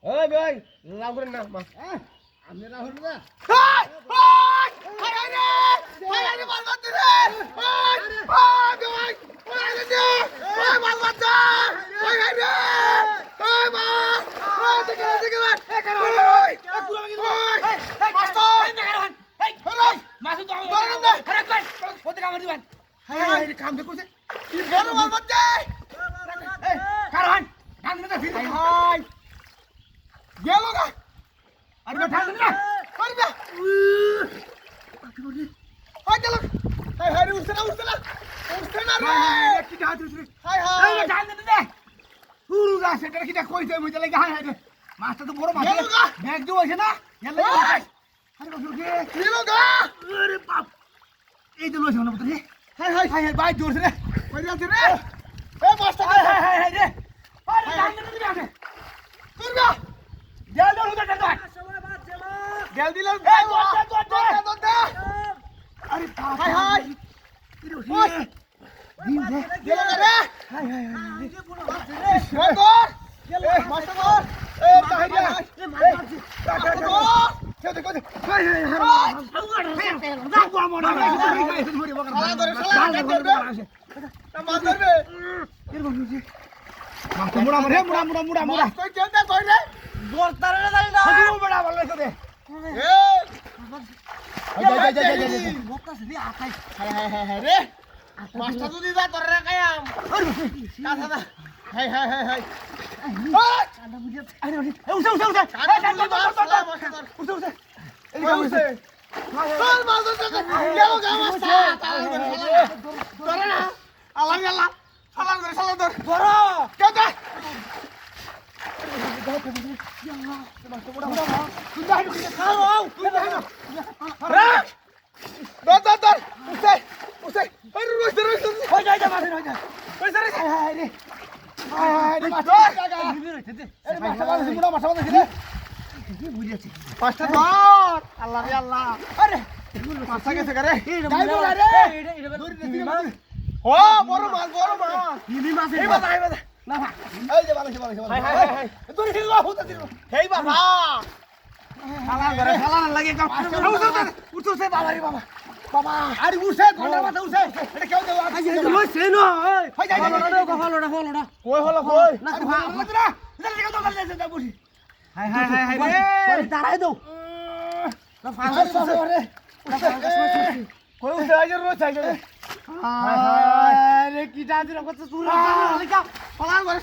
ওই ভাই লাউ করেন না মা আপনি রাহুল না কাম দেখছে কি বড় মাল বাচ্চা কারণ ধান না ফিরে হাই গেল গা আরে ধান না করবে হাই গেল হাই হাই উঠছে না রে কি হাত উঠছে হাই হাই এই ধান দে পুরো গা সেটা কি কইতে মইতে লাগি হাই হাই রে মাছটা তো বড় মাছ ব্যাগ দিও আছে না গেল আরে গেল গা আরে বাপ এই তো লইছ না পুত্র হাই হাই হাই ভাই জোরছে রে কই যাচ্ছে রে এ মাছটা হাই হাই হাই হাই রে আরে ধান দে আছে করবে গেল দর হুদা দর সময় বাদ জেলা গেল দিলাম দে আরে হাই হাই ওই দিন দে গেল রে হাই হাই হাই এই পুরো বাদ রে সুন্দর গেল মাছটা ধর এ তাহিরা এ মাছ টাকা ধর কেউ দে হাই হাই হাই দাও আমড়া শালা ধরে মাছ ধরবে এর বন্ধু মাছ মুড়া মুড়া কই কেউ দে কই রে দরতারে দাঁড়ি না হাজু বড়া বল দে এ বকতাছ রে আকাই হাই হাই হাই হাই রে মাছটা যদি যা তোর রে কায়াম কাঁথা হাই হাই হাই হাই কান্ডা বুঝিয়া আরে উঠে এই উঠে তোর মাছ ধরতে গেল গা মাছটা ধরে না আল্লাহ আল্লাহ সালাম ধর বড় কেউ দে বাবা আরে উঠে ঘন্টার মাথা উঠে এটা কেউ দেও লই সেনো এই হই যাই হলোড়া কই হলো কই না আরে খা না এটা কেউ দাও যা বসি হাই হাই হাই হাই রে দাঁড়াই দাও না ফাঙ্গাস রে না ফাঙ্গাস মারছি কই উঠে আইজ রোজ আইজ আরে কি দাদি রকম তো তুই লিখা পালান করে